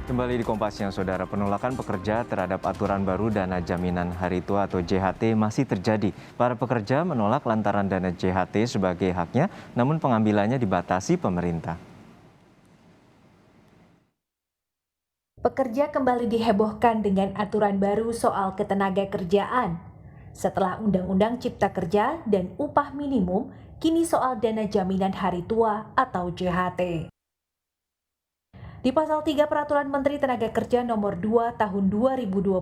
Kembali di Kompas Siang, Saudara. Penolakan pekerja terhadap aturan baru dana jaminan hari tua atau JHT masih terjadi. Para pekerja menolak lantaran dana JHT sebagai haknya, namun pengambilannya dibatasi pemerintah. Pekerja kembali dihebohkan dengan aturan baru soal ketenagakerjaan. Setelah Undang-Undang Cipta Kerja dan upah minimum, kini soal dana jaminan hari tua atau JHT. Di Pasal 3 Peraturan Menteri Tenaga Kerja Nomor 2 Tahun 2022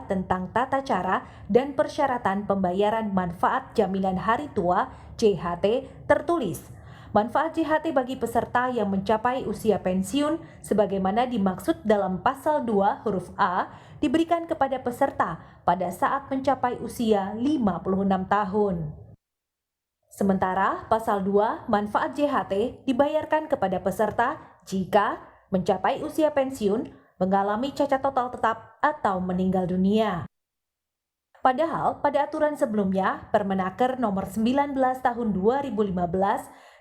tentang tata cara dan persyaratan pembayaran manfaat jaminan hari tua (JHT) tertulis, manfaat JHT bagi peserta yang mencapai usia pensiun sebagaimana dimaksud dalam Pasal 2 huruf A diberikan kepada peserta pada saat mencapai usia 56 tahun. Sementara Pasal 2 manfaat JHT dibayarkan kepada peserta jika mencapai usia pensiun, mengalami cacat total tetap, atau meninggal dunia. Padahal pada aturan sebelumnya, Permenaker Nomor 19 Tahun 2015,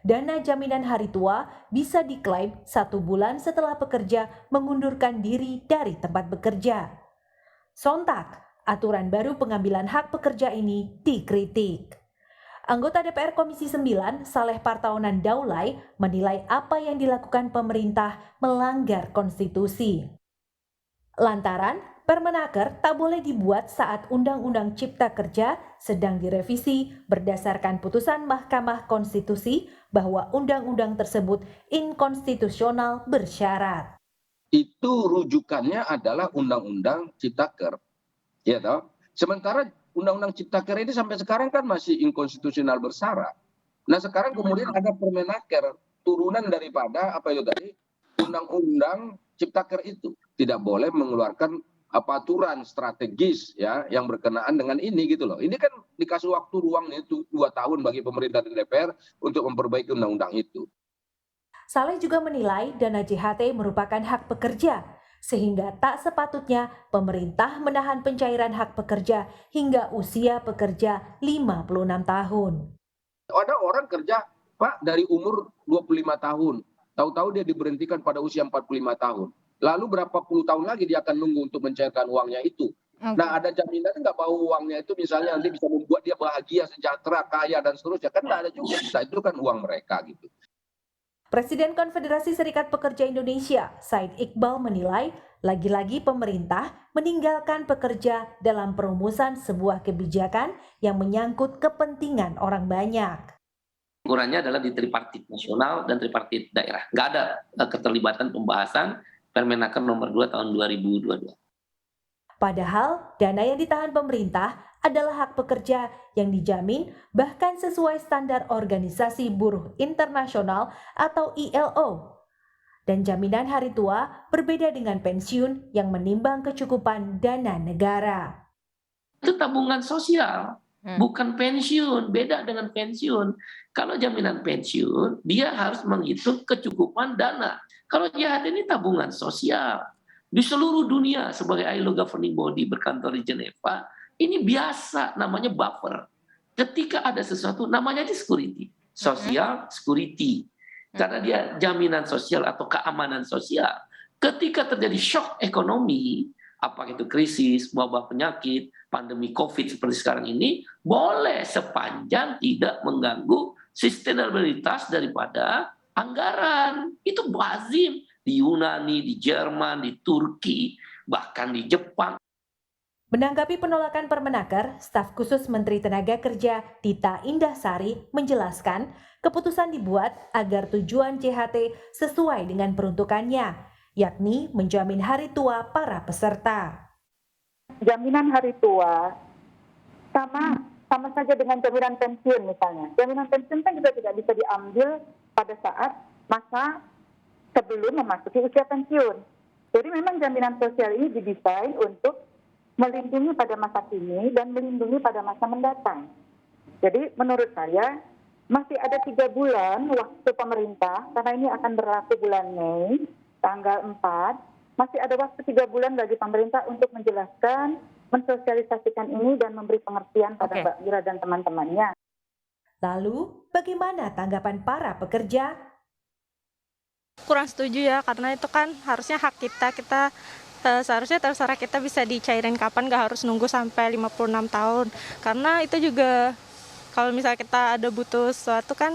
dana jaminan hari tua bisa diklaim 1 bulan setelah pekerja mengundurkan diri dari tempat bekerja. Sontak, aturan baru pengambilan hak pekerja ini dikritik. Anggota DPR Komisi 9, Saleh Partaunan Daulay, menilai apa yang dilakukan pemerintah melanggar konstitusi. Lantaran, Permenaker tak boleh dibuat saat Undang-Undang Cipta Kerja sedang direvisi berdasarkan putusan Mahkamah Konstitusi bahwa undang-undang tersebut inkonstitusional bersyarat. Itu rujukannya adalah Undang-Undang Ciptaker, ya toh. Sementara Undang-Undang Ciptaker ini sampai sekarang kan masih inkonstitusional bersyarat. Nah sekarang kemudian ada Permenaker, turunan daripada apa itu tadi, Undang-Undang Ciptaker itu tidak boleh mengeluarkan apa aturan strategis ya yang berkenaan dengan ini gitu loh. Ini kan dikasih waktu ruang itu 2 tahun bagi pemerintah dan DPR untuk memperbaiki undang-undang itu. Saleh juga menilai dana JHT merupakan hak pekerja, sehingga tak sepatutnya pemerintah menahan pencairan hak pekerja hingga usia pekerja 56 tahun. Ada orang kerja, Pak, dari umur 25 tahun, tahu-tahu dia diberhentikan pada usia 45 tahun. Lalu berapa puluh tahun lagi dia akan nunggu untuk mencairkan uangnya itu. Nah, ada jaminan nggak bahwa uangnya itu misalnya nanti bisa membuat dia bahagia, sejahtera, kaya, dan seterusnya. Kan nggak ada juga. Nah, itu kan uang mereka gitu. Presiden Konfederasi Serikat Pekerja Indonesia, Said Iqbal menilai, lagi-lagi pemerintah meninggalkan pekerja dalam perumusan sebuah kebijakan yang menyangkut kepentingan orang banyak. Ukurannya adalah di tripartit nasional dan tripartit daerah. Nggak ada keterlibatan pembahasan Permenaker nomor 2 tahun 2022. Padahal dana yang ditahan pemerintah adalah hak pekerja yang dijamin bahkan sesuai standar Organisasi Buruh Internasional atau ILO. Dan jaminan hari tua berbeda dengan pensiun yang menimbang kecukupan dana negara. Itu tabungan sosial, bukan pensiun. Beda dengan pensiun. Kalau jaminan pensiun, dia harus menghitung kecukupan dana. Kalau JHT ini tabungan sosial. Di seluruh dunia sebagai ILO governing body berkantor di Jeneva, ini biasa namanya buffer. Ketika ada sesuatu namanya di security, social security. Karena dia jaminan sosial atau keamanan sosial. Ketika terjadi shock ekonomi, apakah itu krisis, wabah penyakit, pandemi COVID seperti sekarang ini, boleh sepanjang tidak mengganggu sustainabilitas daripada anggaran. Itu lazim di Yunani, di Jerman, di Turki, bahkan di Jepang. Menanggapi penolakan Permenaker, staf khusus Menteri Tenaga Kerja Tita Indahsari menjelaskan keputusan dibuat agar tujuan JHT sesuai dengan peruntukannya, yakni menjamin hari tua para peserta. Jaminan hari tua sama saja dengan jaminan pensiun misalnya. Jaminan pensiun kan juga tidak bisa diambil pada saat masa sebelum memasuki usia pensiun. Jadi memang jaminan sosial ini didesain untuk melindungi pada masa kini dan melindungi pada masa mendatang. Jadi menurut saya masih ada 3 bulan waktu pemerintah, karena ini akan berlaku bulan Mei, tanggal 4, masih ada waktu 3 bulan bagi pemerintah untuk menjelaskan, mensosialisasikan ini dan memberi pengertian pada Mbak Mira dan teman-temannya. Lalu, bagaimana tanggapan para pekerja? Kurang setuju ya, karena itu kan harusnya hak kita seharusnya terserah kita bisa dicairin kapan, nggak harus nunggu sampai 56 tahun. Karena itu juga kalau misalnya kita ada butuh sesuatu kan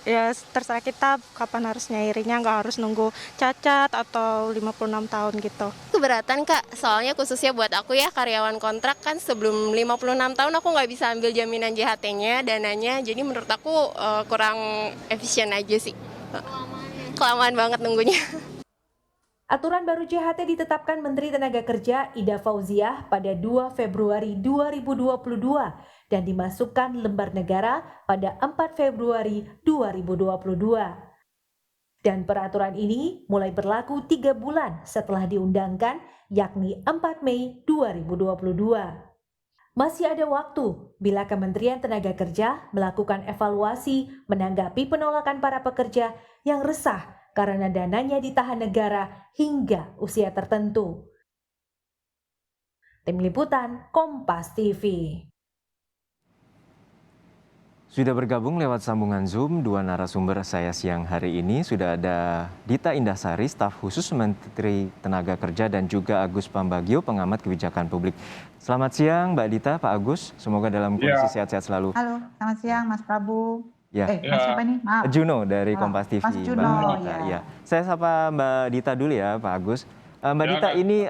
ya terserah kita kapan harus nyairinya, nggak harus nunggu cacat atau 56 tahun gitu. Keberatan Kak, soalnya khususnya buat aku ya karyawan kontrak kan sebelum 56 tahun aku nggak bisa ambil jaminan JHT-nya, dananya, jadi menurut aku kurang efisien aja sih. Kelamaan banget nunggunya. Aturan baru JHT ditetapkan Menteri Tenaga Kerja Ida Fauziah pada 2 Februari 2022 dan dimasukkan lembar negara pada 4 Februari 2022. Dan peraturan ini mulai berlaku 3 bulan setelah diundangkan, yakni 4 Mei 2022. Masih ada waktu bila Kementerian Tenaga Kerja melakukan evaluasi menanggapi penolakan para pekerja yang resah karena dananya ditahan negara hingga usia tertentu. Tim Liputan Kompas TV. Sudah bergabung lewat sambungan Zoom dua narasumber saya siang hari ini. Sudah ada Dita Indasari, staf khusus Menteri Tenaga Kerja, dan juga Agus Pambagio, pengamat kebijakan publik. Selamat siang Mbak Dita, Pak Agus. Semoga dalam kondisi sehat-sehat selalu. Halo, selamat siang Mas Prabu. Ya. Mas siapa nih? Maaf. Juno dari Kompas TV. Mas Juno, Mbak Dita. Ya. Saya sapa Mbak Dita dulu ya, Pak Agus. Mbak Dita, ini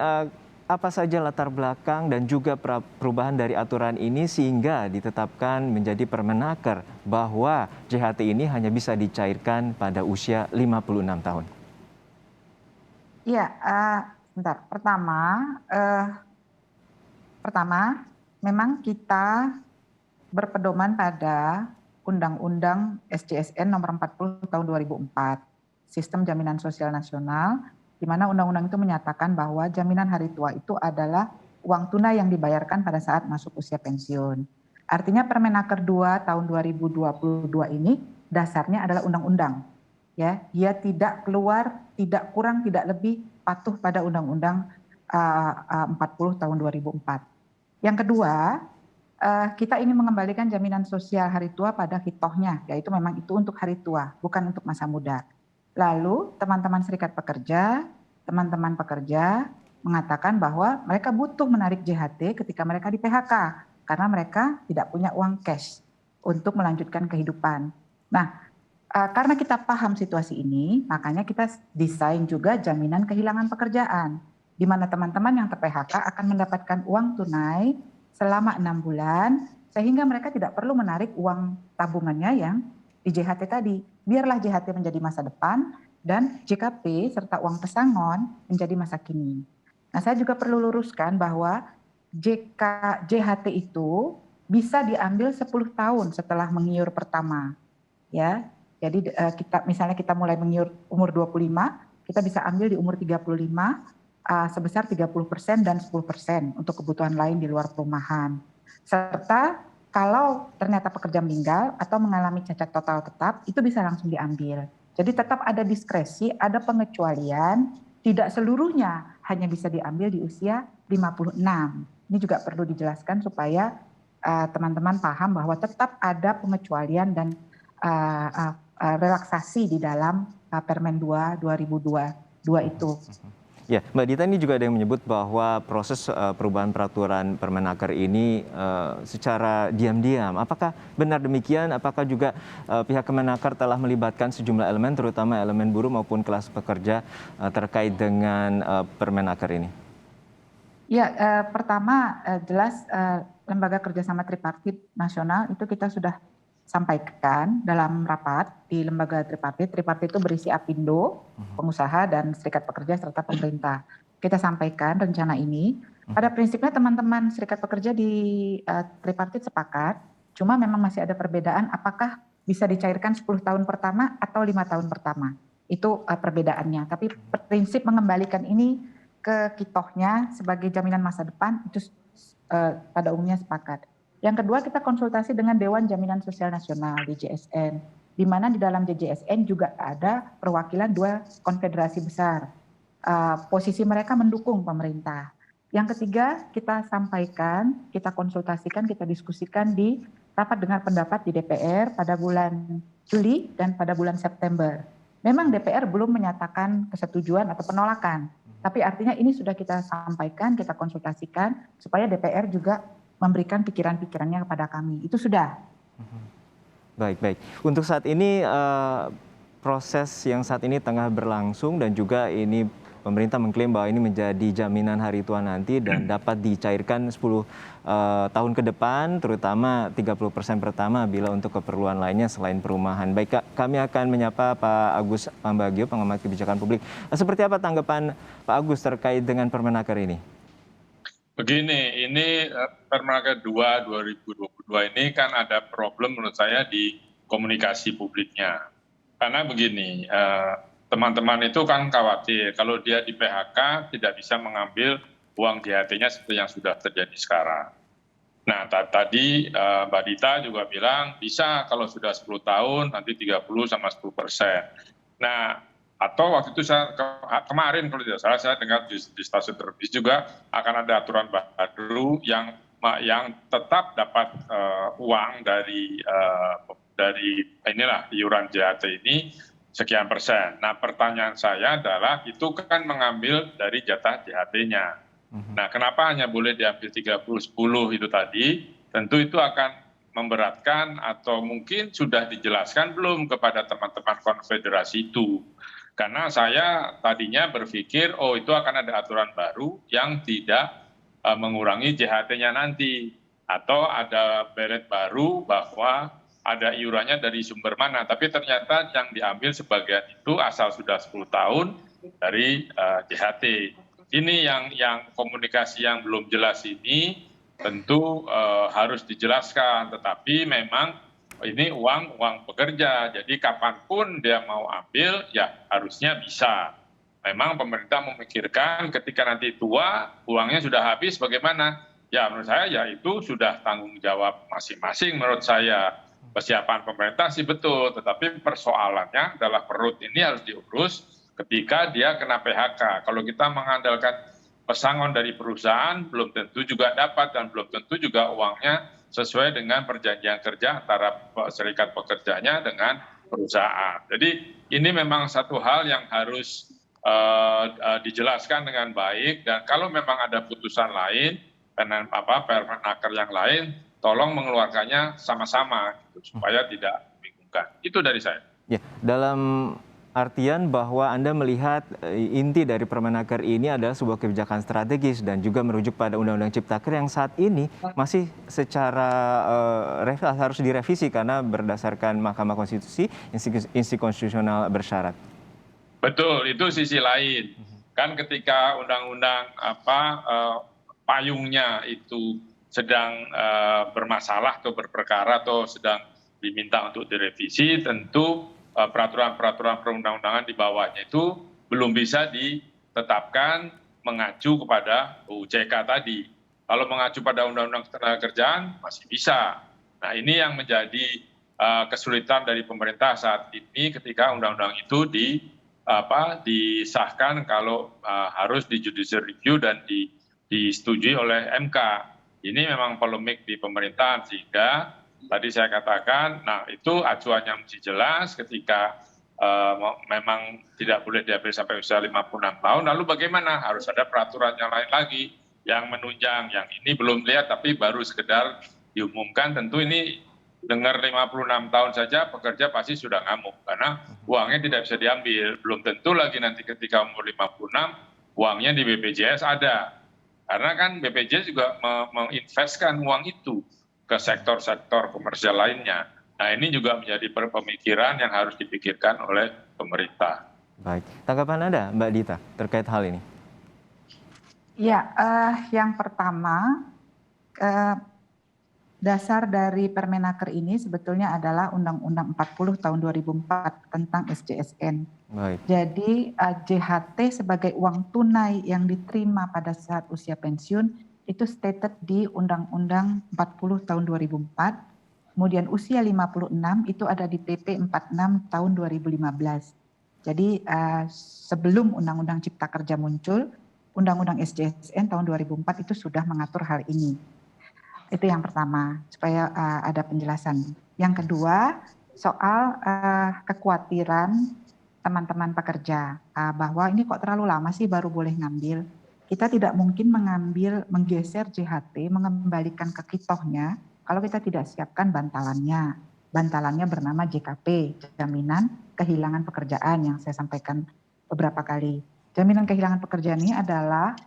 apa saja latar belakang dan juga perubahan dari aturan ini sehingga ditetapkan menjadi Permenaker bahwa JHT ini hanya bisa dicairkan pada usia 56 tahun? Iya, sebentar. Pertama, memang kita berpedoman pada Undang-Undang SJSN nomor 40 tahun 2004, Sistem Jaminan Sosial Nasional, di mana undang-undang itu menyatakan bahwa jaminan hari tua itu adalah uang tunai yang dibayarkan pada saat masuk usia pensiun. Artinya Permenaker 2 tahun 2022 ini dasarnya adalah undang-undang. Ya, dia tidak keluar, tidak kurang, tidak lebih patuh pada Undang-Undang 40 tahun 2004. Yang kedua, kita ingin mengembalikan jaminan sosial hari tua pada hitohnya, yaitu memang itu untuk hari tua, bukan untuk masa muda. Lalu teman-teman serikat pekerja, teman-teman pekerja mengatakan bahwa mereka butuh menarik JHT ketika mereka di PHK karena mereka tidak punya uang cash untuk melanjutkan kehidupan. Nah, karena kita paham situasi ini, makanya kita desain juga jaminan kehilangan pekerjaan, di mana teman-teman yang ter-PHK akan mendapatkan uang tunai selama 6 bulan, sehingga mereka tidak perlu menarik uang tabungannya yang di JHT tadi. Biarlah JHT menjadi masa depan dan JKP serta uang pesangon menjadi masa kini. Nah, saya juga perlu luruskan bahwa JHT itu bisa diambil 10 tahun setelah mengiur pertama. Ya. Jadi misalnya kita mulai mengiur umur 25, kita bisa ambil di umur 35 sebesar 30% dan 10% untuk kebutuhan lain di luar perumahan. Serta kalau ternyata pekerja meninggal atau mengalami cacat total tetap, itu bisa langsung diambil. Jadi tetap ada diskresi, ada pengecualian, tidak seluruhnya hanya bisa diambil di usia 56. Ini juga perlu dijelaskan supaya teman-teman paham bahwa tetap ada pengecualian dan relaksasi di dalam Permen 2 2022 itu. Ya, Mbak Dita, ini juga ada yang menyebut bahwa proses perubahan peraturan Permenaker ini secara diam-diam. Apakah benar demikian? Apakah juga pihak Kemenaker telah melibatkan sejumlah elemen, terutama elemen buruh maupun kelas pekerja terkait dengan Permenaker ini? Ya, pertama jelas Lembaga Kerjasama Tripartit Nasional itu kita sudah sampaikan dalam rapat di lembaga tripartit. Tripartit itu berisi Apindo, pengusaha dan serikat pekerja serta pemerintah. Kita sampaikan rencana ini. Pada prinsipnya teman-teman serikat pekerja di tripartit sepakat, cuma memang masih ada perbedaan apakah bisa dicairkan 10 tahun pertama atau 5 tahun pertama. Itu perbedaannya. Tapi prinsip mengembalikan ini ke kitohnya sebagai jaminan masa depan itu pada umumnya sepakat. Yang kedua, kita konsultasi dengan Dewan Jaminan Sosial Nasional DJSN, di mana di dalam DJSN juga ada perwakilan 2 konfederasi besar. Posisi mereka mendukung pemerintah. Yang ketiga, kita sampaikan, kita konsultasikan, kita diskusikan di rapat dengar pendapat di DPR pada bulan Juli dan pada bulan September. Memang DPR belum menyatakan kesetujuan atau penolakan, tapi artinya ini sudah kita sampaikan, kita konsultasikan supaya DPR juga memberikan pikiran-pikirannya kepada kami. Itu sudah. Baik. Untuk saat ini proses yang saat ini tengah berlangsung dan juga ini pemerintah mengklaim bahwa ini menjadi jaminan hari tua nanti dan dapat dicairkan 10 tahun ke depan, terutama 30% pertama bila untuk keperluan lainnya selain perumahan. Baik, kami akan menyapa Pak Agus Pambagio, pengamat kebijakan publik. Seperti apa tanggapan Pak Agus terkait dengan Permenaker ini? Begini, ini Permenaker 2 2022 ini kan ada problem menurut saya di komunikasi publiknya. Karena begini, teman-teman itu kan khawatir kalau dia di PHK tidak bisa mengambil uang JHT-nya seperti yang sudah terjadi sekarang. Nah, tadi Mbak Dita juga bilang bisa kalau sudah 10 tahun nanti 30 sama 10%. Nah, atau waktu itu saya kemarin kalau tidak salah saya dengar di stasiun televisi juga akan ada aturan baru yang tetap dapat uang dari inilah iuran JHT ini sekian persen. Nah, pertanyaan saya adalah itu kan mengambil dari jatah JHT-nya. Nah, kenapa hanya boleh diambil 30-10 itu tadi? Tentu itu akan memberatkan atau mungkin sudah dijelaskan belum kepada teman-teman konfederasi itu. Karena saya tadinya berpikir, oh itu akan ada aturan baru yang tidak mengurangi JHT-nya nanti. Atau ada beret baru bahwa ada iurannya dari sumber mana. Tapi ternyata yang diambil sebagian itu asal sudah 10 tahun dari JHT. Ini yang komunikasi yang belum jelas ini tentu harus dijelaskan. Tetapi memang ini uang pekerja, jadi kapanpun dia mau ambil ya harusnya bisa. Memang pemerintah memikirkan ketika nanti tua uangnya sudah habis bagaimana? Ya menurut saya ya itu sudah tanggung jawab masing-masing menurut saya. Persiapan pemerintah sih betul, tetapi persoalannya adalah perut ini harus diurus ketika dia kena PHK. Kalau kita mengandalkan pesangon dari perusahaan belum tentu juga dapat dan belum tentu juga uangnya sesuai dengan perjanjian kerja antara serikat pekerjanya dengan perusahaan. Jadi ini memang satu hal yang harus dijelaskan dengan baik dan kalau memang ada putusan lain, Permenaker yang lain, tolong mengeluarkannya sama-sama gitu, supaya tidak membingungkan. Itu dari saya. Ya, dalam artian bahwa Anda melihat inti dari Permenaker ini adalah sebuah kebijakan strategis dan juga merujuk pada Undang-Undang Ciptaker yang saat ini masih secara harus direvisi karena berdasarkan Mahkamah Konstitusi, institusi konstitusional bersyarat. Betul, itu sisi lain. Kan ketika undang-undang payungnya itu sedang bermasalah atau berperkara atau sedang diminta untuk direvisi, tentu peraturan-peraturan perundang-undangan di bawahnya itu belum bisa ditetapkan mengacu kepada UJK tadi. Kalau mengacu pada Undang-Undang Ketenagakerjaan masih bisa. Nah ini yang menjadi kesulitan dari pemerintah saat ini ketika undang-undang itu disahkan kalau harus di judicial review dan disetujui oleh MK. Ini memang polemik di pemerintahan sehingga tadi saya katakan, nah itu acuannya mesti jelas ketika memang tidak boleh diambil sampai usia 56 tahun, lalu bagaimana? Harus ada peraturan yang lain lagi yang menunjang, yang ini belum lihat tapi baru sekedar diumumkan, tentu ini dengar 56 tahun saja pekerja pasti sudah ngamuk, karena uangnya tidak bisa diambil, belum tentu lagi nanti ketika umur 56, uangnya di BPJS ada. Karena kan BPJS juga menginvestkan uang itu ke sektor-sektor komersial lainnya. Nah ini juga menjadi pemikiran yang harus dipikirkan oleh pemerintah. Baik, tanggapan Anda Mbak Dita terkait hal ini? Ya, yang pertama dasar dari Permenaker ini sebetulnya adalah Undang-Undang 40 tahun 2004 tentang SJSN. Baik. Jadi JHT sebagai uang tunai yang diterima pada saat usia pensiun itu stated di Undang-Undang 40 tahun 2004, kemudian usia 56 itu ada di PP 46 tahun 2015. Jadi sebelum Undang-Undang Cipta Kerja muncul, Undang-Undang SJSN tahun 2004 itu sudah mengatur hal ini. Itu yang pertama, supaya ada penjelasan. Yang kedua, soal kekhawatiran teman-teman pekerja bahwa ini kok terlalu lama sih baru boleh ngambil. Kita tidak mungkin menggeser JHT, mengembalikan ke kitohnya kalau kita tidak siapkan bantalannya. Bantalannya bernama JKP, Jaminan Kehilangan Pekerjaan, yang saya sampaikan beberapa kali. Jaminan kehilangan pekerjaan ini adalah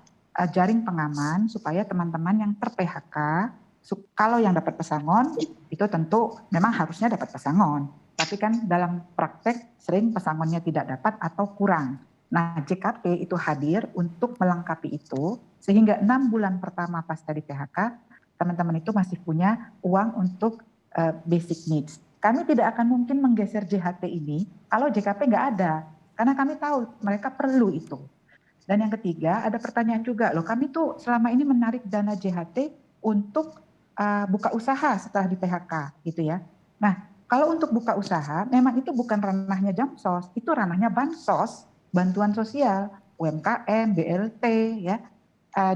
jaring pengaman supaya teman-teman yang ter-PHK, kalau yang dapat pesangon, itu tentu memang harusnya dapat pesangon. Tapi kan dalam praktek sering pesangonnya tidak dapat atau kurang. Nah, JKP itu hadir untuk melengkapi itu, sehingga 6 bulan pertama pasca di PHK, teman-teman itu masih punya uang untuk basic needs. Kami tidak akan mungkin menggeser JHT ini kalau JKP nggak ada, karena kami tahu mereka perlu itu. Dan yang ketiga, ada pertanyaan juga, loh kami tuh selama ini menarik dana JHT untuk buka usaha setelah di PHK, gitu ya. Nah, kalau untuk buka usaha, memang itu bukan ranahnya Jamsos, itu ranahnya Bansos, bantuan sosial, UMKM, BLT, ya,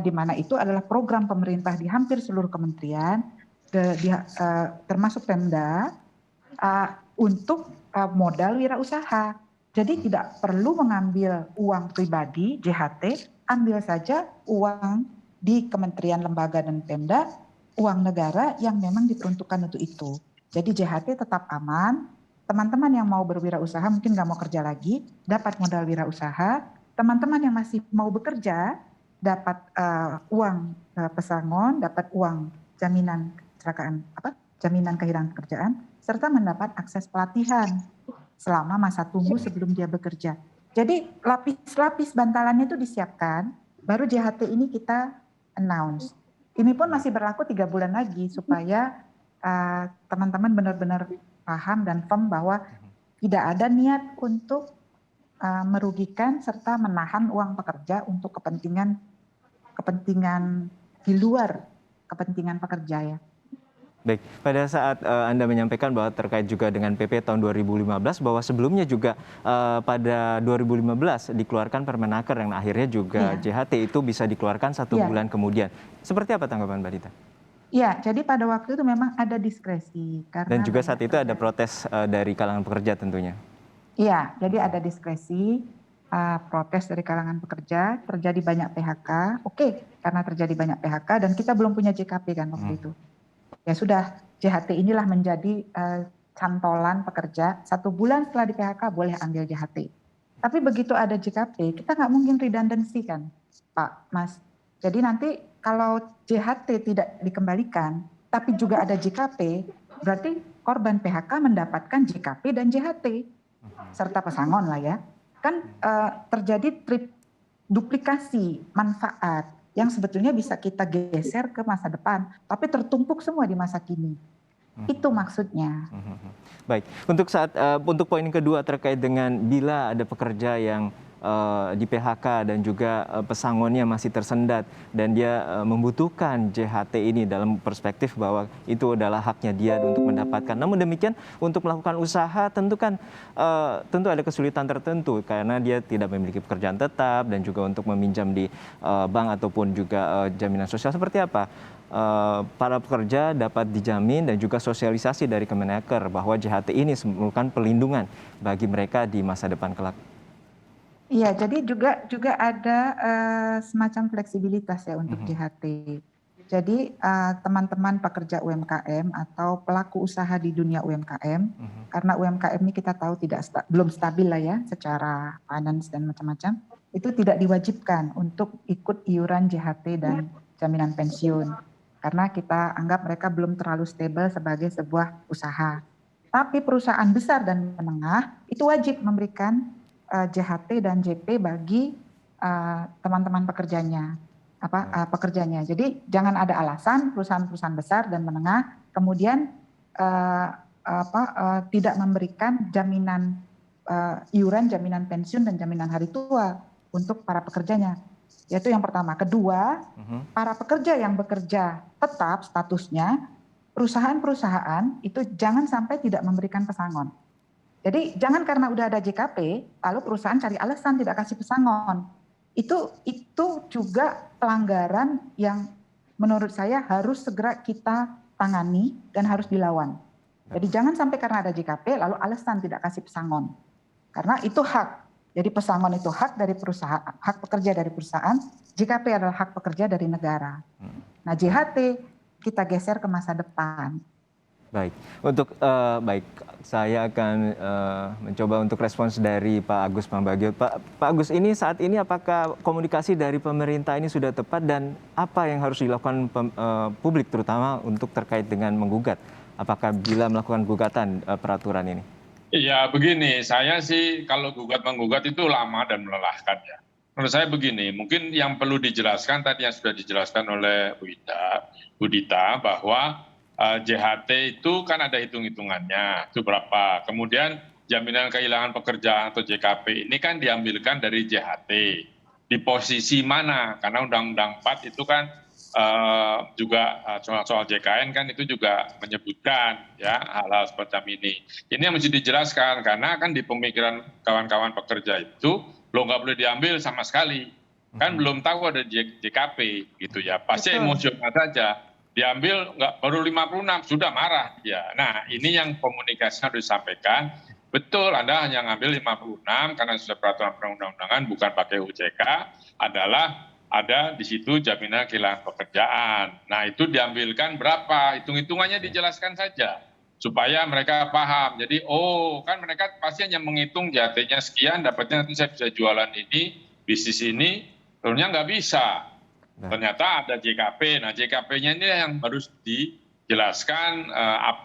di mana itu adalah program pemerintah di hampir seluruh kementerian, termasuk Pemda, untuk modal wirausaha. Jadi tidak perlu mengambil uang pribadi, JHT, ambil saja uang di kementerian, lembaga, dan Pemda, uang negara yang memang diperuntukkan untuk itu. Jadi JHT tetap aman, teman-teman yang mau berwirausaha mungkin nggak mau kerja lagi, dapat modal wirausaha, teman-teman yang masih mau bekerja, dapat uang pesangon, dapat uang jaminan jaminan kehilangan pekerjaan, serta mendapat akses pelatihan selama masa tunggu sebelum dia bekerja. Jadi lapis-lapis bantalannya itu disiapkan, baru JHT ini kita announce. Ini pun masih berlaku 3 bulan lagi supaya teman-teman benar-benar paham dan firm bahwa tidak ada niat untuk merugikan serta menahan uang pekerja untuk kepentingan di luar kepentingan pekerja, ya. Baik, pada saat Anda menyampaikan bahwa terkait juga dengan PP tahun 2015, bahwa sebelumnya juga pada 2015 dikeluarkan Permenaker yang akhirnya juga JHT itu bisa dikeluarkan 1 bulan kemudian. Seperti apa tanggapan Mbak Dita? Iya, jadi pada waktu itu memang ada diskresi. Dan juga saat itu ada protes dari kalangan pekerja tentunya. Iya, jadi ada diskresi, protes dari kalangan pekerja, terjadi banyak PHK. Oke, karena terjadi banyak PHK dan kita belum punya JKP kan waktu itu. Ya sudah, JHT inilah menjadi cantolan pekerja, 1 bulan setelah di PHK boleh ambil JHT. Tapi begitu ada JKP, kita nggak mungkin redundancy kan, Pak, Mas. Jadi nanti kalau JHT tidak dikembalikan, tapi juga ada JKP, berarti korban PHK mendapatkan JKP dan JHT, serta pesangon lah ya. Kan terjadi duplikasi manfaat yang sebetulnya bisa kita geser ke masa depan, tapi tertumpuk semua di masa kini. Itu maksudnya. Baik, untuk poin kedua terkait dengan bila ada pekerja yang di PHK dan juga pesangonnya masih tersendat dan dia membutuhkan JHT ini dalam perspektif bahwa itu adalah haknya dia untuk mendapatkan. Namun demikian untuk melakukan usaha tentu ada kesulitan tertentu karena dia tidak memiliki pekerjaan tetap dan juga untuk meminjam di bank ataupun juga jaminan sosial. Seperti apa para pekerja dapat dijamin dan juga sosialisasi dari Kemenaker bahwa JHT ini merupakan pelindungan bagi mereka di masa depan kelak? Iya, jadi juga ada semacam fleksibilitas ya untuk JHT. Jadi teman-teman pekerja UMKM atau pelaku usaha di dunia UMKM, karena UMKM ini kita tahu belum stabil lah ya secara finance dan macam-macam, itu tidak diwajibkan untuk ikut iuran JHT dan jaminan pensiun. Karena kita anggap mereka belum terlalu stable sebagai sebuah usaha. Tapi perusahaan besar dan menengah itu wajib memberikan JHT dan JP bagi teman-teman pekerjanya. Jadi jangan ada alasan perusahaan-perusahaan besar dan menengah kemudian tidak memberikan jaminan iuran, jaminan pensiun dan jaminan hari tua untuk para pekerjanya. Yaitu yang pertama. Kedua, para pekerja yang bekerja tetap statusnya, perusahaan-perusahaan itu jangan sampai tidak memberikan pesangon. Jadi jangan karena udah ada JKP, lalu perusahaan cari alasan tidak kasih pesangon. Itu juga pelanggaran yang menurut saya harus segera kita tangani dan harus dilawan. Jadi jangan sampai karena ada JKP lalu alasan tidak kasih pesangon. Karena itu hak. Jadi pesangon itu hak dari perusahaan, hak pekerja dari perusahaan, JKP adalah hak pekerja dari negara. Nah, JHT kita geser ke masa depan. Baik, baik, saya akan mencoba untuk respons dari Pak Agus Pambagio. Pak Agus, ini saat ini apakah komunikasi dari pemerintah ini sudah tepat dan apa yang harus dilakukan publik terutama untuk terkait dengan menggugat? Apakah bila melakukan gugatan peraturan ini? Iya, begini, saya sih kalau menggugat itu lama dan melelahkan ya. Menurut saya begini, mungkin yang perlu dijelaskan tadi yang sudah dijelaskan oleh Bu Dita bahwa JHT itu kan ada hitung-hitungannya, itu berapa. Kemudian jaminan kehilangan pekerjaan atau JKP ini kan diambilkan dari JHT. Di posisi mana? Karena Undang-Undang 4 itu kan juga soal JKN kan itu juga menyebutkan ya hal-hal semacam ini. Ini yang mesti dijelaskan karena kan di pemikiran kawan-kawan pekerja itu lo nggak boleh diambil sama sekali. Kan belum tahu ada JKP gitu ya. Pasti emosional saja. Diambil nggak baru 56 sudah marah ya. Nah ini yang komunikasi harus disampaikan. Betul Anda hanya ngambil 56 karena sudah peraturan perundang-undangan bukan pakai UJK adalah ada di situ jaminan kehilangan pekerjaan. Nah itu diambilkan berapa, hitung-hitungannya dijelaskan saja supaya mereka paham. Jadi kan mereka pasti hanya menghitung JHT-nya sekian, dapatnya nanti saya bisa jualan ini, bisnis ini, ternyata nggak bisa. Ternyata ada JKP. Nah JKP-nya ini yang harus dijelaskan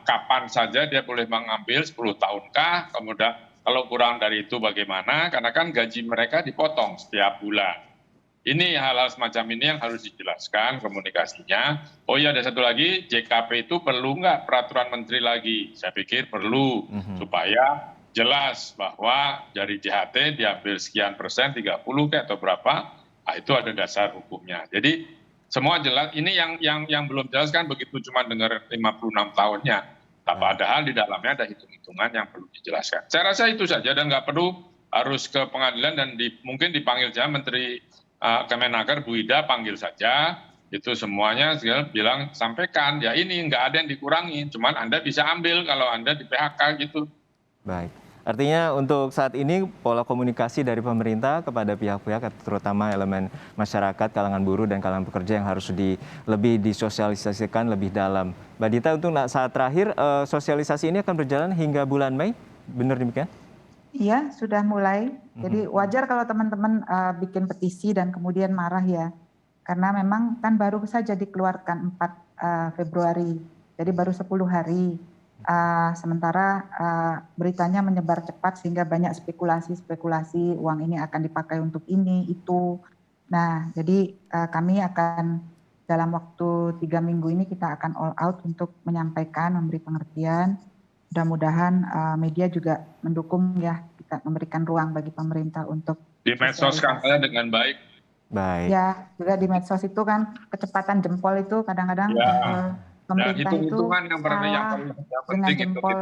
kapan saja dia boleh mengambil 10 tahunkah, kemudian kalau kurang dari itu bagaimana, karena kan gaji mereka dipotong setiap bulan. Ini hal-hal semacam ini yang harus dijelaskan komunikasinya. Oh iya ada satu lagi, JKP itu perlu nggak peraturan menteri lagi? Saya pikir perlu, supaya jelas bahwa dari JHT diambil sekian persen, 30 atau berapa, itu ada dasar hukumnya. Jadi semua jelas, ini yang belum jelas kan begitu cuma dengar 56 tahunnya. Padahal di dalamnya ada hitung-hitungan yang perlu dijelaskan. Saya rasa itu saja dan nggak perlu harus ke pengadilan dan mungkin dipanggil saja Menteri Kemenaker Bu Ida panggil saja, itu semuanya bilang sampaikan, ya ini nggak ada yang dikurangi, cuman Anda bisa ambil kalau Anda di PHK gitu. Baik. Artinya untuk saat ini pola komunikasi dari pemerintah kepada pihak-pihak terutama elemen masyarakat, kalangan buruh dan kalangan pekerja yang harus lebih disosialisasikan lebih dalam. Mbak Dita, untuk saat terakhir sosialisasi ini akan berjalan hingga bulan Mei, benar demikian? Iya, sudah mulai. Jadi wajar kalau teman-teman bikin petisi dan kemudian marah ya. Karena memang kan baru saja dikeluarkan 4 Februari, jadi baru 10 hari. Sementara beritanya menyebar cepat sehingga banyak spekulasi uang ini akan dipakai untuk ini itu. Nah jadi kami akan dalam waktu 3 minggu ini kita akan all out untuk menyampaikan, memberi pengertian. Mudah-mudahan media juga mendukung ya, kita memberikan ruang bagi pemerintah untuk di medsos kampanye dengan baik. Baik. Ya juga di medsos itu kan kecepatan jempol itu kadang-kadang pemerintah itu salah dengan jempol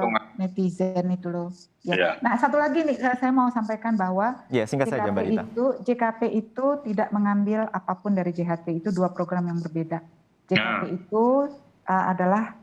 netizen itu loh. Ya. Nah satu lagi nih saya mau sampaikan bahwa JKP itu tidak mengambil apapun dari JHT, itu 2 program yang berbeda. JKP itu adalah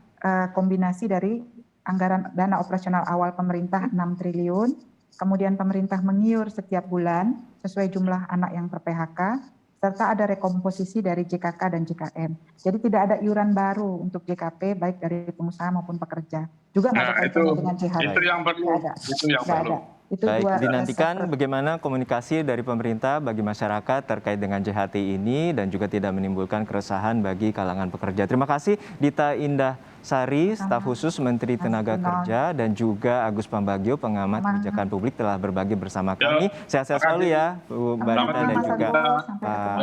kombinasi dari anggaran dana operasional awal pemerintah 6 triliun, kemudian pemerintah mengiur setiap bulan sesuai jumlah anak yang ter-PHK, serta ada rekomposisi dari JKK dan JKN. Jadi tidak ada iuran baru untuk JKP baik dari pengusaha maupun pekerja. Juga nggak ada kaitannya dengan JHT. Itu yang perlu. Itu baik, dinantikan bagaimana komunikasi dari pemerintah bagi masyarakat terkait dengan JHT ini dan juga tidak menimbulkan keresahan bagi kalangan pekerja. Terima kasih Dita Indah Sari, staf khusus Menteri Tenaga Kerja, dan juga Agus Pambagio, pengamat kebijakan publik telah berbagi bersama kami. Sehat-sehat selalu ya, Bu Mbak Dita dan juga Pak.